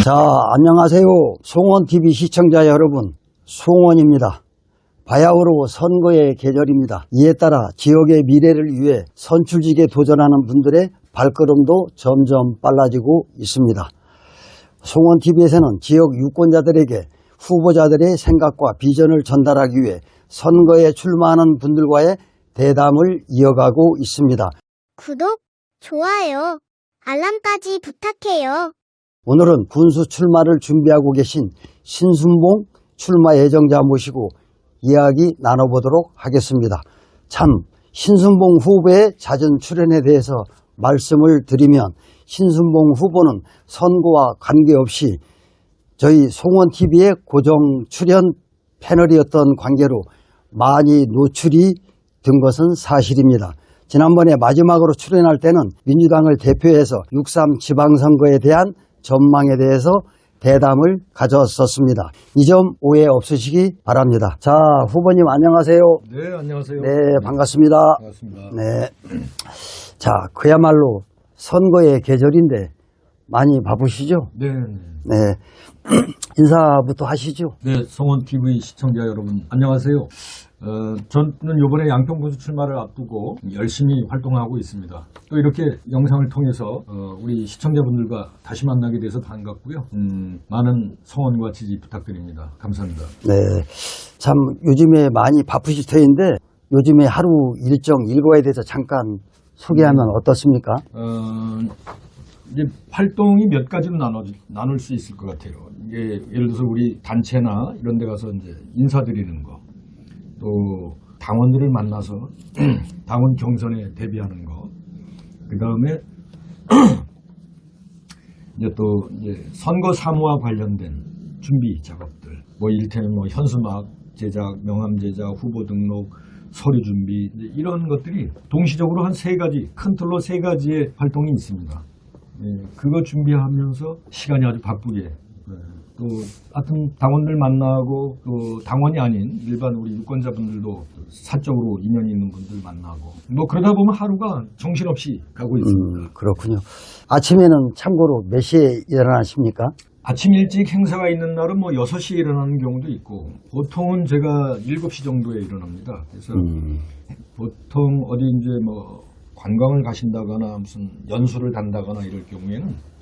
자, 안녕하세요. 송원TV 시청자 여러분, 송원입니다. 바야흐로 선거의 계절입니다. 이에 따라 지역의 미래를 위해 선출직에 도전하는 분들의 발걸음도 점점 빨라지고 있습니다. 송원TV에서는 지역 유권자들에게 후보자들의 생각과 비전을 전달하기 위해 선거에 출마하는 분들과의 대담을 이어가고 있습니다. 구독, 좋아요, 알람까지 부탁해요. 오늘은 군수 출마를 준비하고 계신 신순봉 출마 예정자 모시고 이야기 나눠보도록 하겠습니다. 참 신순봉 후보의 잦은 출연에 대해서 말씀을 드리면 신순봉 후보는 선거와 관계없이 저희 송원TV의 고정 출연 패널이었던 관계로 많이 노출이 된 것은 사실입니다. 지난번에 마지막으로 출연할 때는 민주당을 대표해서 6.3 지방선거에 대한 전망에 대해서 대담을 가졌었습니다. 이 점 오해 없으시기 바랍니다. 자, 후보님 안녕하세요. 네, 안녕하세요. 네, 반갑습니다. 반갑습니다. 네. 자, 그야말로 선거의 계절인데 많이 바쁘시죠? 네. 네. 인사부터 하시죠. 네, 송원TV 시청자 여러분, 안녕하세요. 저는 이번에 양평군수 출마를 앞두고 열심히 활동하고 있습니다. 또 이렇게 영상을 통해서 우리 시청자분들과 다시 만나게 돼서 반갑고요. 많은 성원과 지지 부탁드립니다. 감사합니다. 네. 참 요즘에 많이 바쁘실 터인데 요즘에 하루 일과에 대해서 잠깐 소개하면 어떻습니까? 이제 활동이 몇 가지로 나눌 수 있을 것 같아요. 이게 예를 들어서 우리 단체나 이런 데 가서 이제 인사드리는 거, 또 당원들을 만나서 당원 경선에 대비하는 거, 그 다음에 이제 또 이제 선거 사무와 관련된 준비 작업들, 뭐 이를테면 뭐 현수막 제작, 명함 제작, 후보 등록, 서류 준비, 이런 것들이 동시적으로 한 세 가지, 큰 틀로 세 가지의 활동이 있습니다. 예, 그거 준비하면서 시간이 아주 바쁘게, 또 하여튼 당원들 만나고 또 당원이 아닌 일반 우리 유권자분들도 사적으로 인연이 있는 분들 만나고 뭐 그러다 보면 하루가 정신없이 가고 있습니다. 그렇군요. 아침에는 참고로 몇 시에 일어나십니까? 아침 일찍 행사가 있는 날은 뭐 6시에 일어나는 경우도 있고 보통은 제가 7시 정도에 일어납니다. 그래서 보통 어디 이제 뭐 관광을 가신다거나 무슨 연수를 간다거나 이럴 경우에는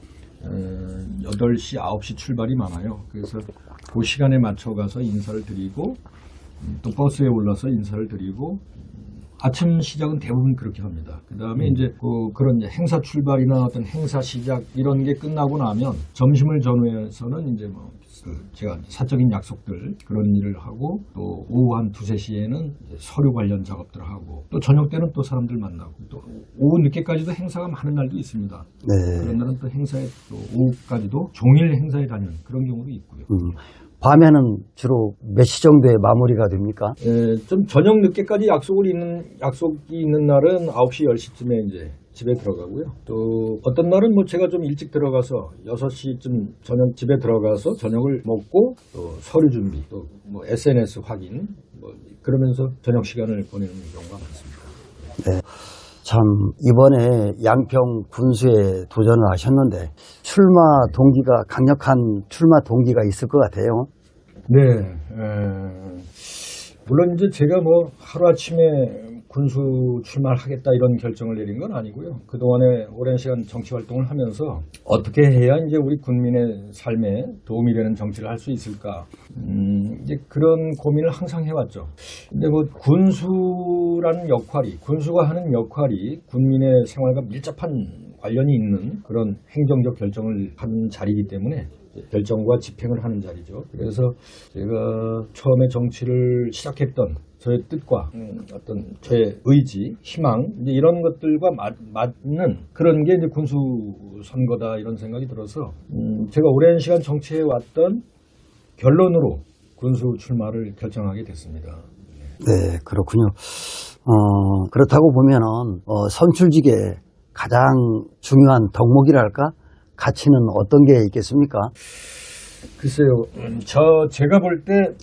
8시, 9시 출발이 많아요. 그래서 그 시간에 맞춰 가서 인사를 드리고 또 버스에 올라서 인사를 드리고 아침 시작은 대부분 그렇게 합니다. 그 다음에 이제 그런 행사 출발이나 어떤 행사 시작 이런 게 끝나고 나면 점심을 전후해서는 이제 뭐 제가 사적인 약속들 그런 일을 하고 또 오후 한 2-3시에는 서류 관련 작업들을 하고 또 저녁 때는 또 사람들 만나고 또 오후 늦게까지도 행사가 많은 날도 있습니다. 네. 그런 날은 또 행사에 또 오후까지도 종일 행사에 다니는 그런 경우도 있고요. 밤에는 주로 몇 시 정도에 마무리가 됩니까? 좀 저녁 늦게까지 약속이 있는 날은 9시, 10시쯤에 이제 집에 들어가고요. 또 어떤 날은 뭐 제가 좀 일찍 들어가서 6시쯤 저녁 집에 들어가서 저녁을 먹고 또 서류 준비, 또 뭐 SNS 확인, 뭐 그러면서 저녁 시간을 보내는 경우가 많습니다. 네. 참 이번에 양평 군수에 도전을 하셨는데 강력한 출마 동기가 있을 것 같아요. 네, 물론 이제 제가 뭐 하루아침에 군수 출마를 하겠다 이런 결정을 내린 건 아니고요. 그동안에 오랜 시간 정치 활동을 하면서 어떻게 해야 이제 우리 국민의 삶에 도움이 되는 정치를 할 수 있을까. 이제 그런 고민을 항상 해왔죠. 근데 뭐 군수라는 역할이, 군수가 하는 역할이 국민의 생활과 밀접한 관련이 있는 그런 행정적 결정을 하는 자리이기 때문에 결정과 집행을 하는 자리죠. 그래서 제가 처음에 정치를 시작했던 저의 뜻과 어떤 저의 의지, 희망 이제 이런 것들과 맞는 그런 게 이제 군수 선거다 이런 생각이 들어서 제가 오랜 시간 정치해 왔던 결론으로 군수 출마를 결정하게 됐습니다. 네, 그렇군요. 그렇다고 보면은 선출직의 가장 중요한 덕목이랄까? 가치는 어떤 게 있겠습니까? 글쎄요, 제가 볼 때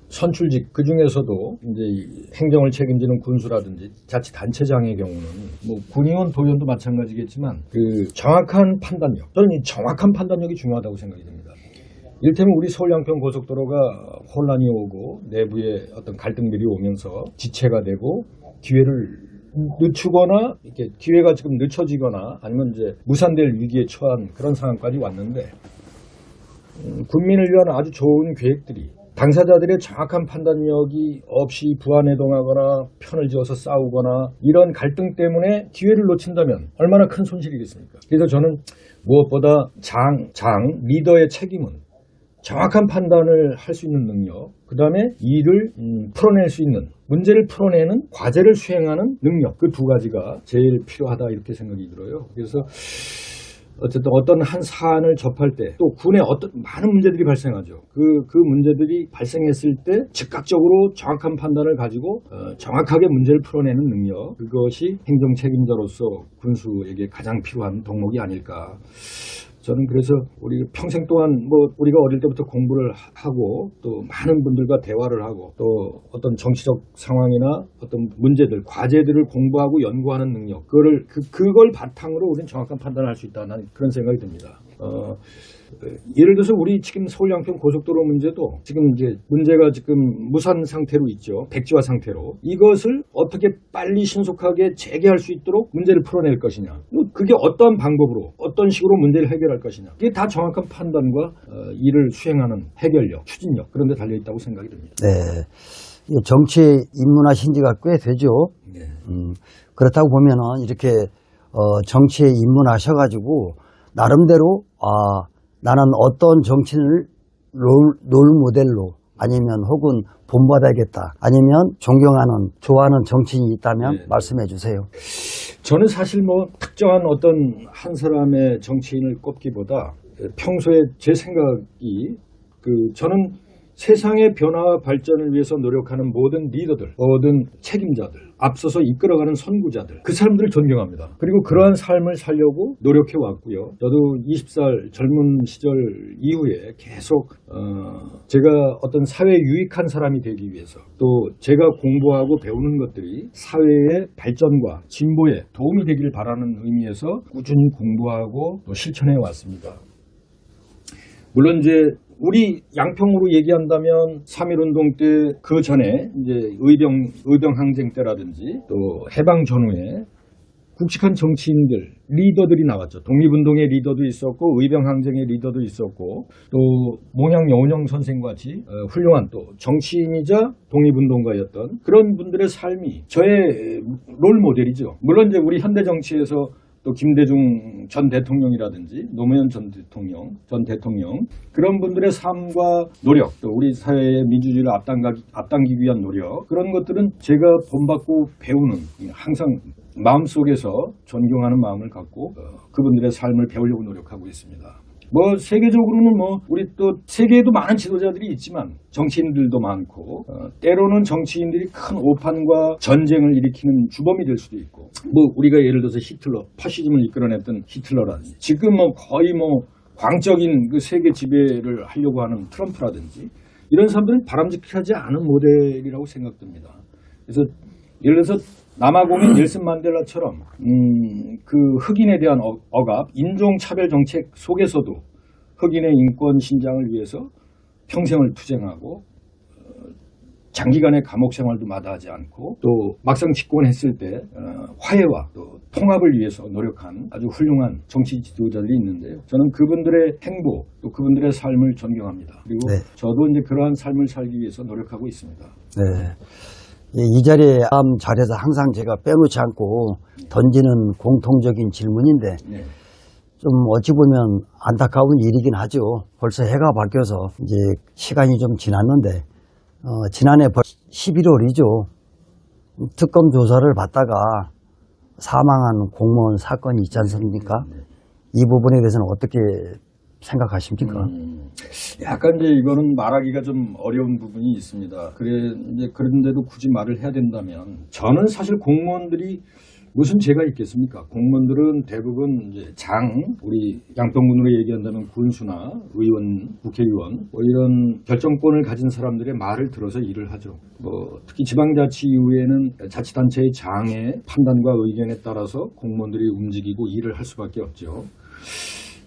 선출직 그 중에서도 이제 이 행정을 책임지는 군수라든지 자치단체장의 경우는 뭐 군의원, 도의원도 마찬가지겠지만 그 정확한 판단력, 저는 이 정확한 판단력이 중요하다고 생각이 됩니다. 이를테면 우리 서울 양평 고속도로가 혼란이 오고 내부에 어떤 갈등들이 오면서 지체가 되고 기회를 늦추거나 이렇게 기회가 지금 늦춰지거나 아니면 이제 무산될 위기에 처한 그런 상황까지 왔는데 국민을 위한 아주 좋은 계획들이 당사자들의 정확한 판단력이 없이 부안해동하거나 편을 지어서 싸우거나 이런 갈등 때문에 기회를 놓친다면 얼마나 큰 손실이겠습니까? 그래서 저는 무엇보다 리더의 책임은 정확한 판단을 할 수 있는 능력, 그 다음에 일을 풀어낼 수 있는, 문제를 풀어내는 과제를 수행하는 능력, 그 두 가지가 제일 필요하다 이렇게 생각이 들어요. 그래서 어쨌든 어떤 한 사안을 접할 때 또 군에 어떤 많은 문제들이 발생하죠. 그 문제들이 발생했을 때 즉각적으로 정확한 판단을 가지고 정확하게 문제를 풀어내는 능력, 그것이 행정 책임자로서 군수에게 가장 필요한 덕목이 아닐까. 저는 그래서 우리 평생 동안 뭐 우리가 어릴 때부터 공부를 하고 또 많은 분들과 대화를 하고 또 어떤 정치적 상황이나 어떤 문제들, 과제들을 공부하고 연구하는 능력, 그걸 바탕으로 우리는 정확한 판단을 할 수 있다. 나는 그런 생각이 듭니다. 예를 들어서 우리 지금 서울 양평 고속도로 문제도 지금 이제 문제가 지금 무산 상태로 있죠. 백지화 상태로. 이것을 어떻게 빨리 신속하게 재개할 수 있도록 문제를 풀어낼 것이냐. 그게 어떠한 방법으로 어떤 식으로 문제를 해결할 것이냐. 이게 다 정확한 판단과 일을 수행하는 해결력, 추진력 그런 데 달려있다고 생각이 듭니다. 네. 정치에 입문하신 지가 꽤 되죠. 네. 그렇다고 보면은 이렇게 정치에 입문하셔가지고 나름대로 나는 어떤 정치인을 롤 모델로 아니면 혹은 본받아야겠다 아니면 존경하는 좋아하는 정치인이 있다면 네. 말씀해 주세요. 저는 사실 뭐 특정한 어떤 한 사람의 정치인을 꼽기보다 평소에 제 생각이 저는 세상의 변화와 발전을 위해서 노력하는 모든 리더들, 모든 책임자들, 앞서서 이끌어가는 선구자들, 그 사람들을 존경합니다. 그리고 그러한 삶을 살려고 노력해 왔고요. 저도 20살 젊은 시절 이후에 계속 제가 어떤 사회에 유익한 사람이 되기 위해서 또 제가 공부하고 배우는 것들이 사회의 발전과 진보에 도움이 되기를 바라는 의미에서 꾸준히 공부하고 또 실천해 왔습니다. 물론 이제 우리 양평으로 얘기한다면 3.1운동 때 그 전에 이제 의병 항쟁 때라든지 또 해방 전후에 굵직한 정치인들, 리더들이 나왔죠. 독립운동의 리더도 있었고 의병 항쟁의 리더도 있었고 또 몽양 여운형 선생 같이 훌륭한 또 정치인이자 독립운동가였던 그런 분들의 삶이 저의 롤 모델이죠. 물론 이제 우리 현대 정치에서 또 김대중 전 대통령이라든지 노무현 전 대통령 그런 분들의 삶과 노력 또 우리 사회의 민주주의를 앞당기기 위한 노력 그런 것들은 제가 본받고 배우는 항상 마음속에서 존경하는 마음을 갖고 그분들의 삶을 배우려고 노력하고 있습니다. 뭐 세계적으로는 뭐 우리 또 세계에도 많은 지도자들이 있지만 정치인들도 많고 때로는 정치인들이 큰 오판과 전쟁을 일으키는 주범이 될 수도 있고 뭐 우리가 예를 들어서 히틀러 파시즘을 이끌어냈던 히틀러라든지 지금 뭐 거의 뭐 광적인 그 세계 지배를 하려고 하는 트럼프라든지 이런 사람들은 바람직하지 않은 모델이라고 생각됩니다. 그래서 예를 들어서 남아공인 넬슨 만델라처럼 그 흑인에 대한 억압, 인종차별 정책 속에서도 흑인의 인권 신장을 위해서 평생을 투쟁하고 장기간의 감옥 생활도 마다하지 않고 또 막상 집권했을 때 화해와 또 통합을 위해서 노력한 아주 훌륭한 정치 지도자들이 있는데요. 저는 그분들의 행보 또 그분들의 삶을 존경합니다. 그리고 네. 저도 이제 그러한 삶을 살기 위해서 노력하고 있습니다. 네. 이 자리에 자리에서 항상 제가 빼놓지 않고 던지는 공통적인 질문인데 네. 좀 어찌 보면 안타까운 일이긴 하죠. 벌써 해가 바뀌어서 이제 시간이 좀 지났는데 지난해 11월이죠. 특검 조사를 받다가 사망한 공무원 사건이 있지 않습니까? 이 부분에 대해서는 어떻게 생각하십니까? 약간 이제 이거는 말하기가 좀 어려운 부분이 있습니다. 그런데도 굳이 말을 해야 된다면 저는 사실 공무원들이 무슨 죄가 있겠습니까? 공무원들은 대부분 이제 우리 양평군으로 얘기한다면 군수나 의원, 국회의원 뭐 이런 결정권을 가진 사람들의 말을 들어서 일을 하죠. 뭐 특히 지방자치 이후에는 자치단체의 장의 판단과 의견에 따라서 공무원들이 움직이고 일을 할 수밖에 없죠.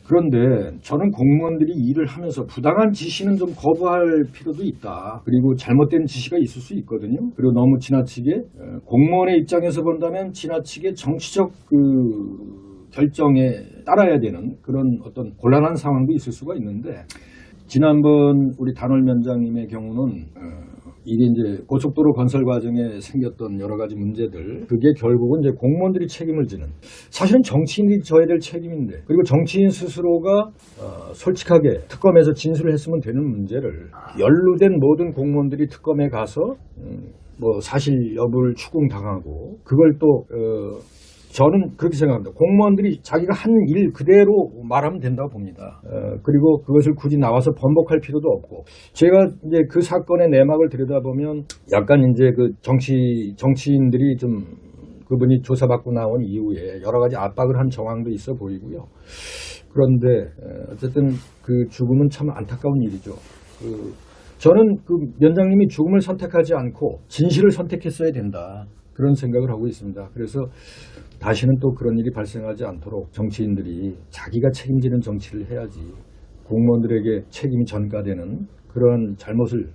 그런데 저는 공무원들이 일을 하면서 부당한 지시는 좀 거부할 필요도 있다. 그리고 잘못된 지시가 있을 수 있거든요. 그리고 너무 지나치게 공무원의 입장에서 본다면 지나치게 정치적 결정에 따라야 되는 그런 어떤 곤란한 상황도 있을 수가 있는데 지난번 우리 단월 위원장님의 경우는 이게 이제 고속도로 건설 과정에 생겼던 여러 가지 문제들, 그게 결국은 이제 공무원들이 책임을 지는, 사실은 정치인들이 져야 될 책임인데, 그리고 정치인 스스로가 솔직하게 특검에서 진술을 했으면 되는 문제를 연루된 모든 공무원들이 특검에 가서 뭐 사실 여부를 추궁당하고, 그걸 또 저는 그렇게 생각합니다. 공무원들이 자기가 한 일 그대로 말하면 된다고 봅니다. 그리고 그것을 굳이 나와서 번복할 필요도 없고, 제가 이제 그 사건의 내막을 들여다보면 약간 이제 그 정치인들이 좀 그분이 조사받고 나온 이후에 여러 가지 압박을 한 정황도 있어 보이고요. 그런데 어쨌든 그 죽음은 참 안타까운 일이죠. 저는 그 위원장님이 죽음을 선택하지 않고 진실을 선택했어야 된다. 그런 생각을 하고 있습니다. 그래서 다시는 또 그런 일이 발생하지 않도록 정치인들이 자기가 책임지는 정치를 해야지 공무원들에게 책임이 전가되는 그런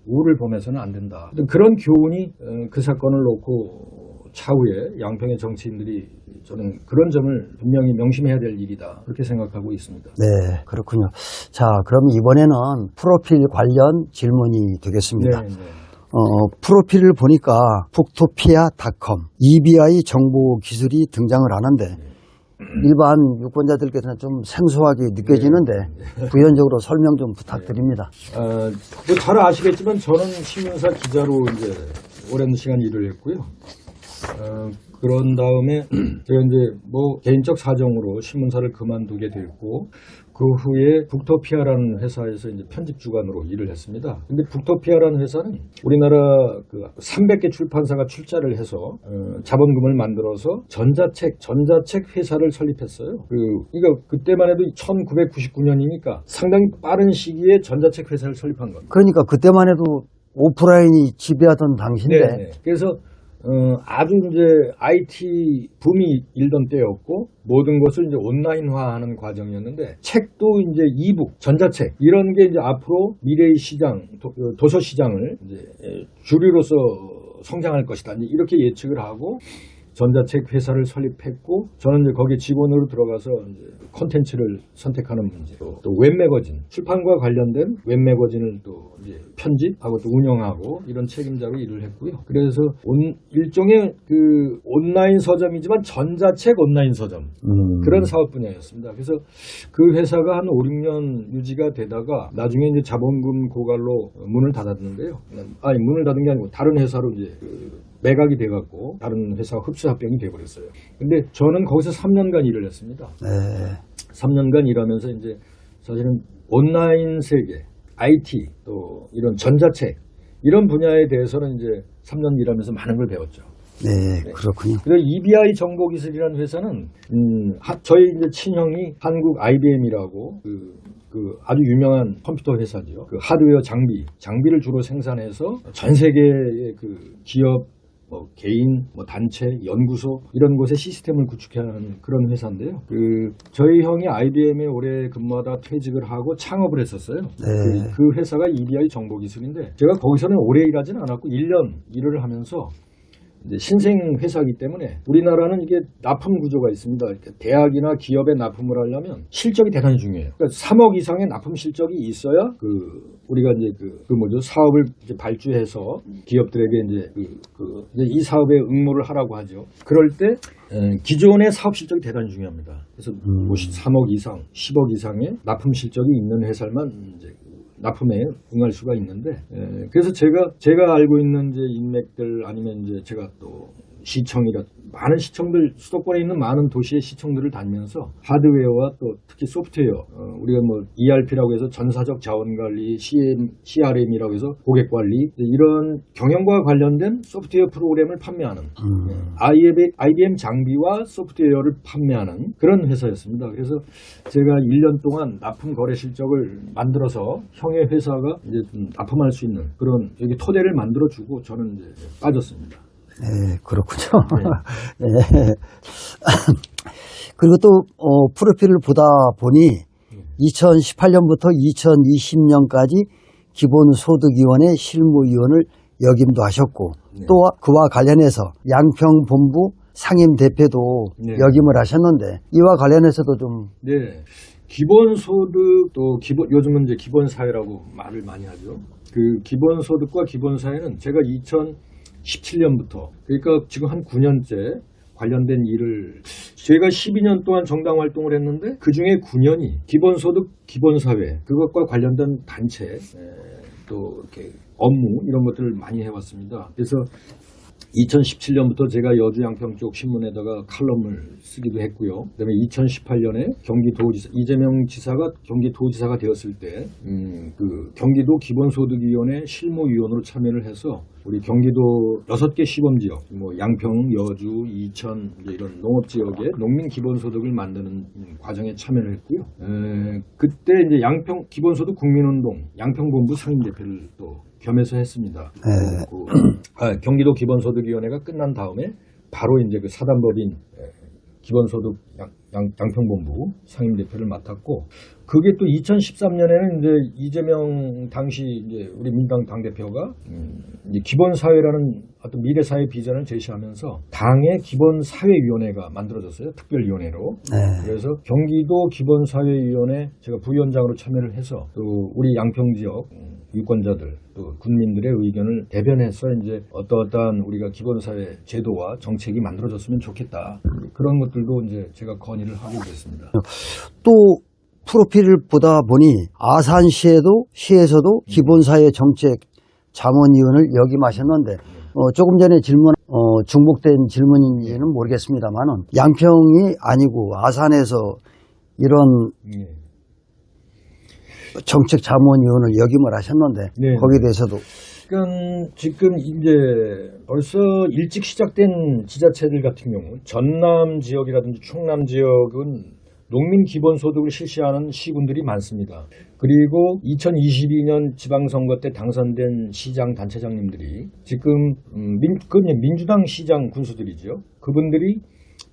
우를 범해서는 안 된다. 그런 교훈이 그 사건을 놓고 차후에 양평의 정치인들이 저는 그런 점을 분명히 명심해야 될 일이다. 그렇게 생각하고 있습니다. 네, 그렇군요. 자, 그럼 이번에는 프로필 관련 질문이 되겠습니다. 네, 네. 프로필을 보니까 북토피아닷컴 EBI 정보 기술이 등장을 하는데 일반 유권자들께서는 좀 생소하게 느껴지는데 부연적으로 설명 좀 부탁드립니다. 뭐 잘 아시겠지만 저는 신문사 기자로 이제 오랜 시간 일을 했고요. 그런 다음에 제가 이제 뭐 개인적 사정으로 신문사를 그만두게 됐고, 그 후에 북토피아라는 회사에서 이제 편집 주간으로 일을 했습니다. 근데 북토피아라는 회사는 우리나라 그 300개 출판사가 출자를 해서 자본금을 만들어서 전자책 회사를 설립했어요. 그러니까 그때만 해도 1999년이니까 상당히 빠른 시기에 전자책 회사를 설립한 겁니다. 그러니까 그때만 해도 오프라인이 지배하던 당시인데. 네. 그래서 아주 이제 IT 붐이 일던 때였고, 모든 것을 이제 온라인화하는 과정이었는데, 책도 이제 이북, 전자책, 이런 게 이제 앞으로 미래의 시장, 도서 시장을 이제 주류로서 성장할 것이다. 이렇게 예측을 하고, 전자책 회사를 설립했고, 저는 이제 거기에 직원으로 들어가서 이제 콘텐츠를 선택하는 문제, 또 웹매거진, 출판과 관련된 웹매거진을 또 이제 편집하고 또 운영하고 이런 책임자로 일을 했고요. 그래서 일종의 그 온라인 서점이지만 전자책 온라인 서점, 그런 사업 분야였습니다. 그래서 그 회사가 한 5, 6년 유지가 되다가 나중에 이제 자본금 고갈로 문을 닫았는데요. 아니, 문을 닫은 게 아니고 다른 회사로 이제 매각이 돼갖고 다른 회사와 흡수합병이 돼버렸어요. 근데 저는 거기서 3년간 일을 했습니다. 네. 3년간 일하면서 이제 사실은 온라인 세계, IT, 또 이런 전자책, 이런 분야에 대해서는 이제 3년 일하면서 많은 걸 배웠죠. 네, 그렇군요. 그리고 EBI 정보기술이라는 회사는 저희 이제 친형이 한국 IBM이라고 그 아주 유명한 컴퓨터 회사죠. 그 하드웨어 장비를 주로 생산해서 전 세계의 그 기업, 뭐 개인, 뭐 단체, 연구소 이런 곳에 시스템을 구축하는 그런 회사인데요. 저희 형이 IBM에 오래 근무하다 퇴직을 하고 창업을 했었어요. 네. 그 회사가 EBI 정보기술인데 제가 거기서는 오래 일하지는 않았고 1년 일을 하면서 이제 신생 회사이기 때문에 우리나라는 이게 납품 구조가 있습니다. 대학이나 기업에 납품을 하려면 실적이 대단히 중요해요. 그러니까 3억 이상의 납품 실적이 있어야 우리가 이제 사업을 이제 발주해서 기업들에게 이제 이 사업에 응모를 하라고 하죠. 그럴 때 기존의 사업 실적이 대단히 중요합니다. 그래서 3억 이상, 10억 이상의 납품 실적이 있는 회사만 이제 납품에 응할 수가 있는데, 그래서 제가 알고 있는 이제 인맥들 아니면 이제 제가 또 시청이라 많은 시청들, 수도권에 있는 많은 도시의 시청들을 다니면서 하드웨어와 또 특히 소프트웨어, 우리가 뭐 ERP라고 해서 전사적 자원관리, CRM이라고 해서 고객관리, 이런 경영과 관련된 소프트웨어 프로그램을 판매하는 IBM 장비와 소프트웨어를 판매하는 그런 회사였습니다. 그래서 제가 1년 동안 납품 거래 실적을 만들어서 형의 회사가 이제 좀 납품할 수 있는 그런 여기 토대를 만들어주고 저는 이제 빠졌습니다. 네, 그렇군요. 네. 그리고 또 프로필을 보다 보니 2018년부터 2020년까지 기본소득위원회 실무위원을 역임도 하셨고 또 그와 관련해서 양평본부 상임대표도 역임을 하셨는데 이와 관련해서도 좀 네. 기본소득 또 요즘은 이제 기본사회라고 말을 많이 하죠. 그 기본소득과 기본사회는 제가 2017년부터 그러니까 지금 한 9년째 관련된 일을 제가 12년 동안 정당 활동을 했는데 그중에 9년이 기본소득, 기본사회 그것과 관련된 단체 또 이렇게 업무 이런 것들을 많이 해왔습니다. 그래서 2017년부터 제가 여주 양평 쪽 신문에다가 칼럼을 쓰기도 했고요. 그다음에 2018년에 경기도지사 이재명 지사가 경기도지사가 되었을 때 그 경기도 기본소득위원회 실무위원으로 참여를 해서 우리 경기도 6개 시범지역, 뭐 양평, 여주, 이천 이런 농업지역에 농민 기본소득을 만드는 과정에 참여를 했고요. 그때 이제 양평 기본소득 국민운동 양평본부 상임대표를 또 겸해서 했습니다. 경기도 기본소득위원회가 끝난 다음에 바로 이제 그 사단법인 기본소득 양평본부 상임대표를 맡았고, 그게 또 2013년에는 이제 이재명 당시 이제 우리 민당 당대표가 이제 기본사회라는 어떤 미래사회 비전을 제시하면서 당의 기본사회위원회가 만들어졌어요. 특별위원회로. 그래서 경기도 기본사회위원회 제가 부위원장으로 참여를 해서 또 우리 양평지역 유권자들 또 군민들의 의견을 대변해서 이제 어떠한 우리가 기본사회 제도와 정책이 만들어졌으면 좋겠다. 그런 것들도 이제 제가 건의를 하게 됐습니다. 또 프로필을 보다 보니 아산시에서도 기본사회 정책 자문위원을 역임하셨는데 조금 전에 중복된 질문인지는 모르겠습니다만은 양평이 아니고 아산에서 이런 정책 자문위원을 역임을 하셨는데 네. 거기에 대해서도 지금 이제 벌써 일찍 시작된 지자체들 같은 경우 전남 지역이라든지 충남 지역은 농민 기본소득을 실시하는 시군들이 많습니다. 그리고 2022년 지방선거 때 당선된 시장 단체장님들이 지금 민주당 시장 군수들이죠. 그분들이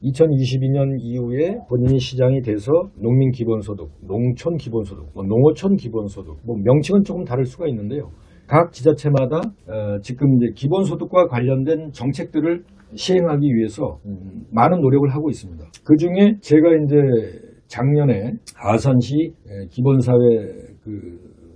2022년 이후에 본인이 시장이 돼서 농민 기본소득, 농촌 기본소득, 농어촌 기본소득, 명칭은 조금 다를 수가 있는데요. 각 지자체마다 지금 이제 기본소득과 관련된 정책들을 시행하기 위해서 많은 노력을 하고 있습니다. 그 중에 제가 이제 작년에 아산시 기본사회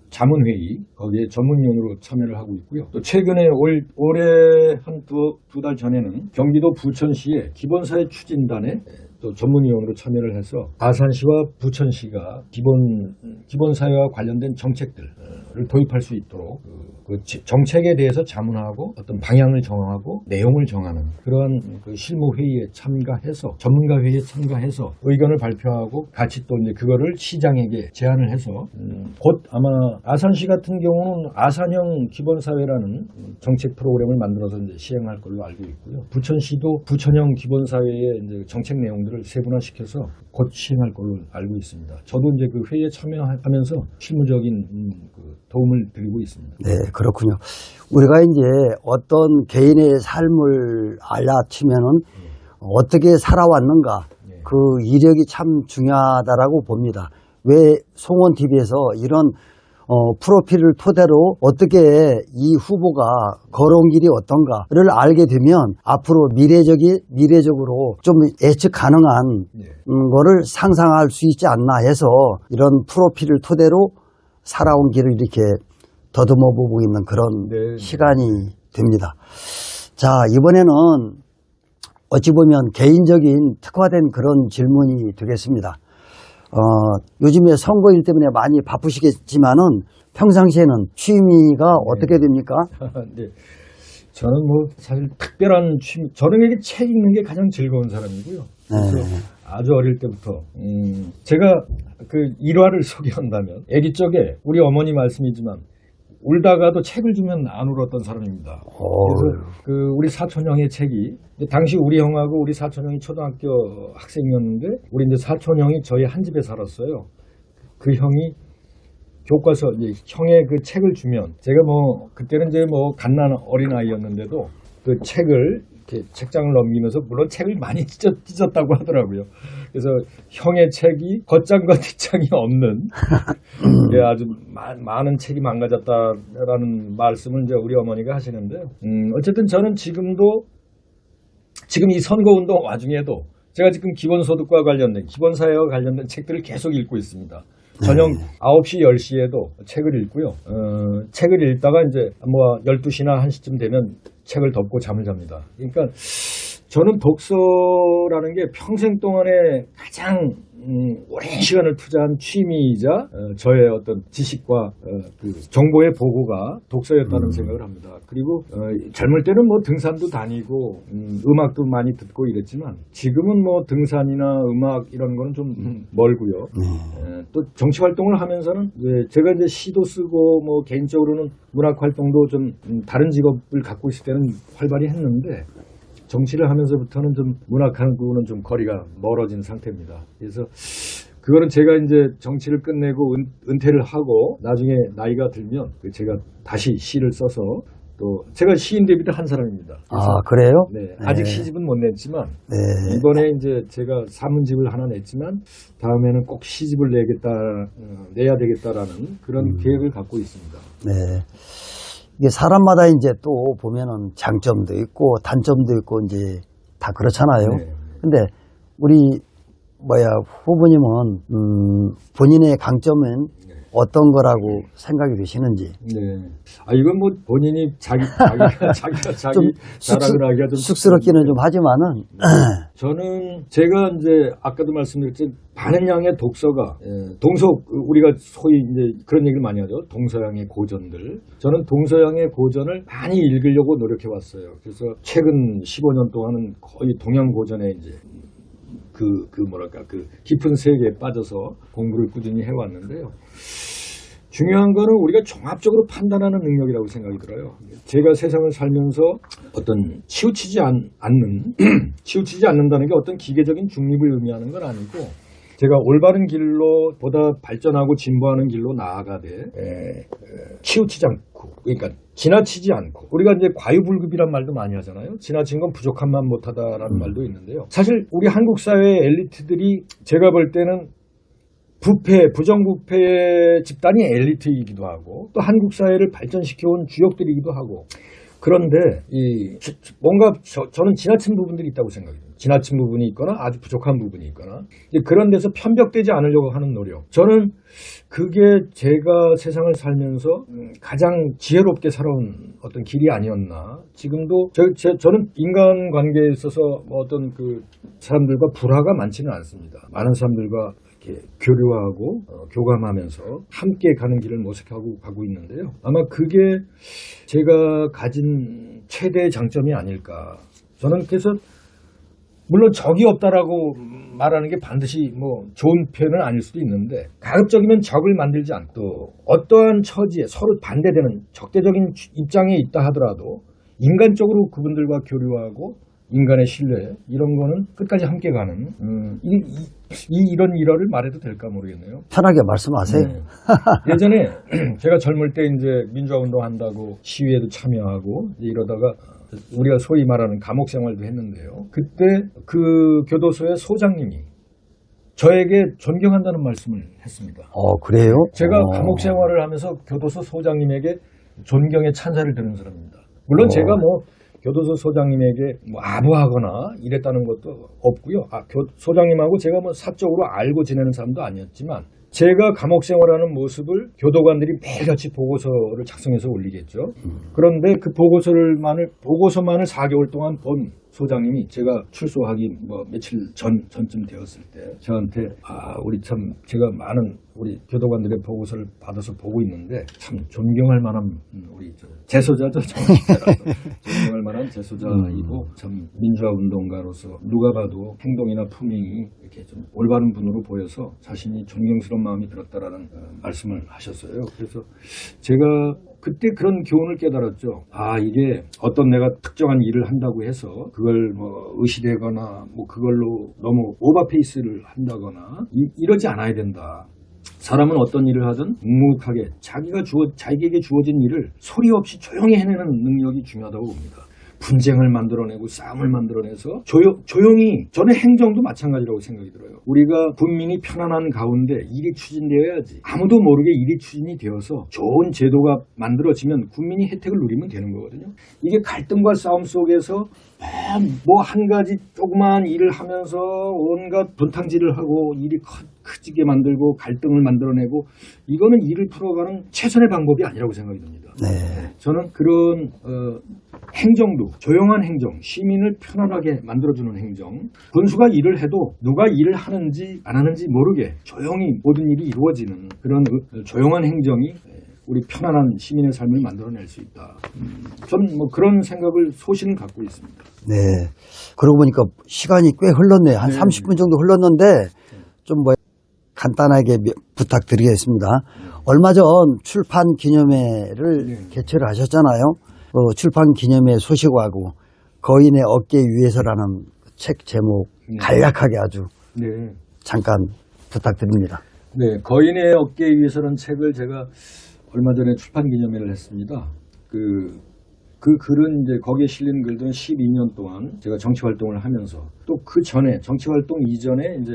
자문회의 거기에 전문위원으로 참여를 하고 있고요. 또 최근에 올해 한 두 달 전에는 경기도 부천시의 기본사회 추진단에 또 전문위원으로 참여를 해서 아산시와 부천시가 기본사회와 관련된 정책들을 도입할 수 있도록 그 정책에 대해서 자문하고 어떤 방향을 정하고 내용을 정하는 그러한 그 실무회의에 참가해서 전문가 회의에 참가해서 의견을 발표하고 같이 또 이제 그거를 시장에게 제안을 해서 곧 아마 아산시 같은 경우는 아산형 기본사회라는 정책 프로그램을 만들어서 이제 시행할 걸로 알고 있고요. 부천시도 부천형 기본사회의 이제 정책 내용들을 세분화시켜서 곧 시행할 걸로 알고 있습니다. 저도 이제 그 회의에 참여하면서 실무적인 도움을 드리고 있습니다. 네, 그렇군요. 우리가 이제 어떤 개인의 삶을 알아치면은 어떻게 살아왔는가 그 이력이 참 중요하다라고 봅니다. 왜 송원TV에서 이런 프로필을 토대로 어떻게 이 후보가 걸어온 길이 어떤가를 알게 되면 앞으로 미래적으로 좀 예측 가능한 거를 상상할 수 있지 않나 해서 이런 프로필을 토대로 살아온 길을 이렇게 더듬어 보고 있는 그런 시간이 됩니다. 자, 이번에는 어찌 보면 개인적인 특화된 그런 질문이 되겠습니다. 요즘에 선거일 때문에 많이 바쁘시겠지만은 평상시에는 취미가 어떻게 됩니까? 네. 저는 뭐 사실 특별한 취미, 저는 이게 책 읽는 게 가장 즐거운 사람이고요. 그래서 아주 어릴 때부터 제가 그 일화를 소개한다면 아기 쪽에 우리 어머니 말씀이지만 울다가도 책을 주면 안 울었던 사람입니다. 그래서 그 우리 사촌 형의 책이 당시 우리 형하고 우리 사촌 형이 초등학교 학생이었는데 우리 이제 사촌 형이 저희 한 집에 살았어요. 그 형이 교과서 이제 형의 그 책을 주면 제가 뭐 그때는 이제 뭐 갓난 어린 아이였는데도 그 책을 이렇게 책장을 넘기면서 물론 책을 많이 찢었다고 하더라고요. 그래서 형의 책이 겉장과 뒷장이 없는 예, 아주 많은 책이 망가졌다라는 말씀을 이제 우리 어머니가 하시는데요. 어쨌든 저는 지금 이 선거운동 와중에도 제가 지금 기본소득과 관련된 기본사회와 관련된 책들을 계속 읽고 있습니다. 저녁 9시, 10시에도 책을 읽고요. 책을 읽다가 이제 뭐 12시나 1시쯤 되면 책을 덮고 잠을 잡니다. 그러니까 저는 독서라는 게 평생 동안에 가장 오랜 시간을 투자한 취미이자 저의 어떤 지식과 그 정보의 보고가 독서였다는 생각을 합니다. 그리고 젊을 때는 뭐 등산도 다니고 음악도 많이 듣고 이랬지만 지금은 뭐 등산이나 음악 이런 거는 좀 멀고요. 또 정치 활동을 하면서는 제가 이제 시도 쓰고 뭐 개인적으로는 문학 활동도 좀 다른 직업을 갖고 있을 때는 활발히 했는데 정치를 하면서부터는 좀 문학하고는 좀 거리가 멀어진 상태입니다. 그래서 그거는 제가 이제 정치를 끝내고 은퇴를 하고 나중에 나이가 들면 제가 다시 시를 써서 또 제가 시인 데뷔를 한 사람입니다. 아, 그래요? 네, 아직 시집은 못 냈지만 네. 이번에 이제 제가 산문집을 하나 냈지만 다음에는 꼭 시집을 내야 되겠다라는 그런 계획을 갖고 있습니다. 네. 이게 사람마다 이제 또 보면은 장점도 있고 단점도 있고 이제 다 그렇잖아요. 네. 근데 우리 후보님은 본인의 강점은 어떤 거라고 생각이 되시는지. 네. 아, 이건 뭐 본인이 자기가 좀 자랑을 하기가 좀 쑥스럽기는 좀 하지만은 저는 제가 이제 아까도 말씀드렸지만 많은 양의 독서가 우리가 소위 이제 그런 얘기를 많이 하죠. 동서양의 고전들. 저는 동서양의 고전을 많이 읽으려고 노력해 왔어요. 그래서 최근 15년 동안은 거의 동양 고전에 이제 그 깊은 세계에 빠져서 공부를 꾸준히 해왔는데요. 중요한 거는 우리가 종합적으로 판단하는 능력이라고 생각이 들어요. 제가 세상을 살면서 어떤 치우치지 않는다는 게 어떤 기계적인 중립을 의미하는 건 아니고 제가 올바른 길로 보다 발전하고 진보하는 길로 나아가되 치우치지 않고 그러니까 지나치지 않고 우리가 이제 과유불급이란 말도 많이 하잖아요. 지나친 건 부족함만 못하다라는 말도 있는데요. 사실 우리 한국 사회의 엘리트들이 제가 볼 때는 부정부패 집단이 엘리트이기도 하고 또 한국 사회를 발전시켜온 주역들이기도 하고 그런데 뭔가 저는 지나친 부분들이 있다고 생각해요. 지나친 부분이 있거나 아주 부족한 부분이 있거나 그런 데서 편벽되지 않으려고 하는 노력. 저는 그게 제가 세상을 살면서 가장 지혜롭게 살아온 어떤 길이 아니었나. 지금도 저는 인간관계에 있어서 어떤 그 사람들과 불화가 많지는 않습니다. 많은 사람들과 이렇게 교류하고 교감하면서 함께 가는 길을 모색하고 가고 있는데요. 아마 그게 제가 가진 최대의 장점이 아닐까. 저는 그래서 물론 적이 없다라고 말하는 게 반드시 뭐 좋은 표현은 아닐 수도 있는데 가급적이면 적을 만들지 않고 어떠한 처지에 서로 반대되는 적대적인 입장에 있다 하더라도 인간적으로 그분들과 교류하고 인간의 신뢰 이런 거는 끝까지 함께 가는 이런 일화를 말해도 될까 모르겠네요. 편하게 말씀하세요. 네. 예전에 제가 젊을 때 이제 민주화 운동 한다고 시위에도 참여하고 이러다가 우리가 소위 말하는 감옥 생활도 했는데요. 그때 그 교도소의 소장님이 저에게 존경한다는 말씀을 했습니다. 그래요? 제가 감옥 생활을 하면서 교도소 소장님에게 존경의 찬사를 드는 사람입니다. 물론 제가 뭐 교도소 소장님에게 뭐 아부하거나 이랬다는 것도 없고요. 소장님하고 제가 뭐 사적으로 알고 지내는 사람도 아니었지만 제가 감옥 생활하는 모습을 교도관들이 매일같이 보고서를 작성해서 올리겠죠. 그런데 그 보고서만을 4개월 동안 본 소장님이 제가 출소하기 뭐 며칠 전쯤 되었을 때 저한테 우리 참 제가 많은 우리 교도관들의 보고서를 받아서 보고 있는데 참 존경할 만한 우리 재소자죠. 존경할 만한 재소자이고 참 민주화 운동가로서 누가 봐도 행동이나 품행이 이렇게 좀 올바른 분으로 보여서 자신이 존경스러운 마음이 들었다라는 말씀을 하셨어요. 그래서 제가 그때 그런 교훈을 깨달았죠. 이게 어떤 내가 특정한 일을 한다고 해서 그걸 뭐 의시되거나 뭐 그걸로 너무 오버페이스를 한다거나 이러지 않아야 된다. 사람은 어떤 일을 하든 묵묵하게 자기에게 주어진 일을 소리 없이 조용히 해내는 능력이 중요하다고 봅니다. 분쟁을 만들어내고 싸움을 만들어내서 조용히 저는 행정도 마찬가지라고 생각이 들어요. 우리가 국민이 편안한 가운데 일이 추진되어야지. 아무도 모르게 일이 추진이 되어서 좋은 제도가 만들어지면 국민이 혜택을 누리면 되는 거거든요. 이게 갈등과 싸움 속에서 뭐 한 가지 조그마한 일을 하면서 온갖 분탕질을 하고 일이 크지게 만들고 갈등을 만들어내고 이거는 일을 풀어가는 최선의 방법이 아니라고 생각이 듭니다. 네. 저는 그런 행정도 조용한 행정, 시민을 편안하게 만들어주는 행정, 군수가 일을 해도 누가 일을 하는지 안 하는지 모르게 조용히 모든 일이 이루어지는 그런 조용한 행정이 우리 편안한 시민의 삶을 만들어낼 수 있다. 저는 뭐 그런 생각을 소신을 갖고 있습니다. 네. 그러고 보니까 시간이 꽤 흘렀네요. 한 30분 정도 흘렀는데 좀 간단하게 부탁드리겠습니다. 얼마 전 출판 기념회를 개최를 하셨잖아요. 출판 기념회 소식하고 거인의 어깨 위에서라는 책 제목 간략하게 아주 잠깐 부탁드립니다. 네, 거인의 어깨 위에서라는 책을 제가 얼마 전에 출판 기념회를 했습니다. 그 글은 이제 거기에 실린 글들은 12년 동안 제가 정치 활동을 하면서 또 그 전에 정치 활동 이전에 이제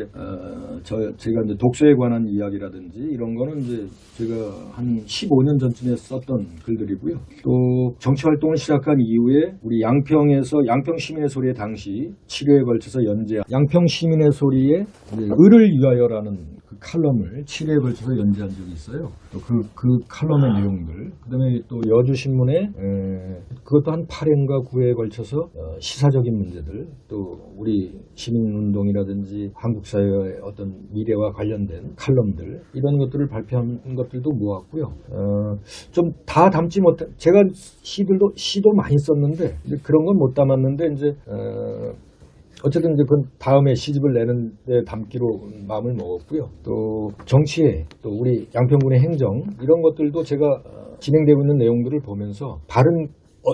제가 이제 독서에 관한 이야기라든지 이런 거는 이제 제가 한 15년 전쯤에 썼던 글들이고요. 또 정치 활동을 시작한 이후에 우리 양평에서 양평 시민의 소리에 당시 7회에 걸쳐서 연재한 양평 시민의 소리에 을을 위하여라는 그 칼럼을 7회에 걸쳐서 연재한 적이 있어요. 또 그 칼럼의 내용들, 그다음에 또 여주신문에 그것도 한 8회인가 9회에 걸쳐서 시사적인 문제들, 또 우리 시민운동이라든지 한국 사회의 어떤 미래와 관련된 칼럼들 이런 것들을 발표한 것들도 모았고요. 좀 다 담지 못한 제가 시도 많이 썼는데 그런 건 못 담았는데 이제 어쨌든 이제 그 다음에 시집을 내는데 담기로 마음을 먹었고요. 또 정치에 또 우리 양평군의 행정 이런 것들도 제가 진행되고 있는 내용들을 보면서 바른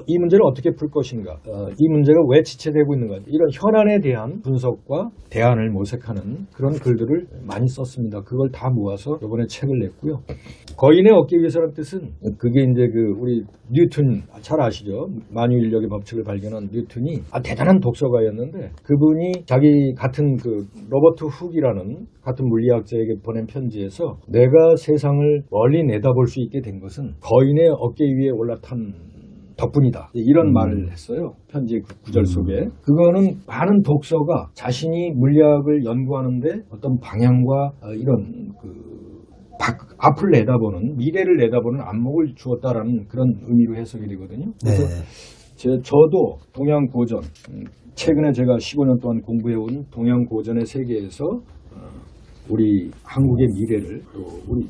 이 문제를 어떻게 풀 것인가, 이 문제가 왜 지체되고 있는가, 이런 현안에 대한 분석과 대안을 모색하는 그런 글들을 많이 썼습니다. 그걸 다 모아서 이번에 책을 냈고요. 거인의 어깨 위에서라는 뜻은 그게 이제 우리 뉴턴 잘 아시죠? 만유인력의 법칙을 발견한 뉴턴이 대단한 독서가였는데 그분이 자기 같은 로버트 훅이라는 같은 물리학자에게 보낸 편지에서 내가 세상을 멀리 내다볼 수 있게 된 것은 거인의 어깨 위에 올라탄 덕분이다. 이런 말을 했어요. 편지의 그 구절 속에. 그거는 많은 독서가 자신이 물리학을 연구하는데 어떤 방향과 이런 앞을 내다보는, 미래를 내다보는 안목을 주었다라는 그런 의미로 해석이 되거든요. 그래서 저도 동양고전, 최근에 제가 15년 동안 공부해온 동양고전의 세계에서 우리 한국의 미래를 또 우리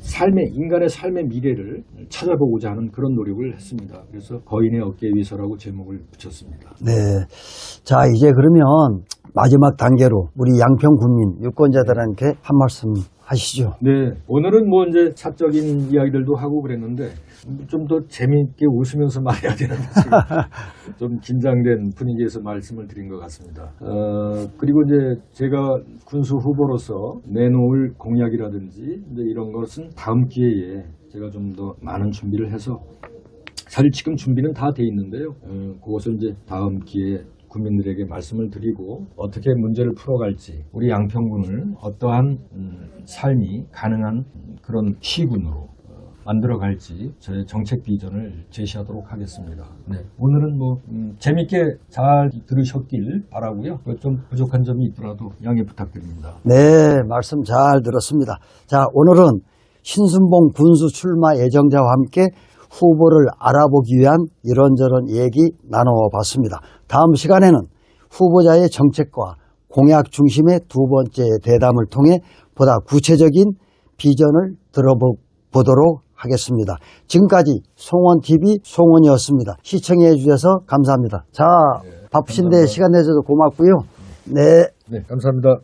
인간의 삶의 미래를 찾아보고자 하는 그런 노력을 했습니다. 그래서 거인의 어깨 위에서라고 제목을 붙였습니다. 네. 자, 이제 그러면 마지막 단계로 우리 양평 군민 유권자들한테 한 말씀 하시죠. 네. 오늘은 뭐 이제 사적인 이야기들도 하고 그랬는데 좀 더 재미있게 웃으면서 말해야 되는데 지금 좀 긴장된 분위기에서 말씀을 드린 것 같습니다. 그리고 이제 제가 군수 후보로서 내놓을 공약이라든지 이제 이런 것은 다음 기회에 제가 좀 더 많은 준비를 해서 사실 지금 준비는 다 돼 있는데요. 그것을 이제 다음 기회에 국민들에게 말씀을 드리고 어떻게 문제를 풀어갈지 우리 양평군을 어떠한 삶이 가능한 그런 시군으로 만들어갈지 저의 정책 비전을 제시하도록 하겠습니다. 네, 오늘은 뭐 재밌게 잘 들으셨길 바라고요. 좀 부족한 점이 있더라도 양해 부탁드립니다. 네, 말씀 잘 들었습니다. 자, 오늘은 신순봉 군수 출마 예정자와 함께 후보를 알아보기 위한 이런저런 얘기 나눠봤습니다. 다음 시간에는 후보자의 정책과 공약 중심의 두 번째 대담을 통해 보다 구체적인 비전을 들어보도록 하겠습니다. 지금까지 송원TV 송원이었습니다. 시청해 주셔서 감사합니다. 자, 바쁘신데 감사합니다. 시간 내줘서 고맙고요. 네. 네, 감사합니다.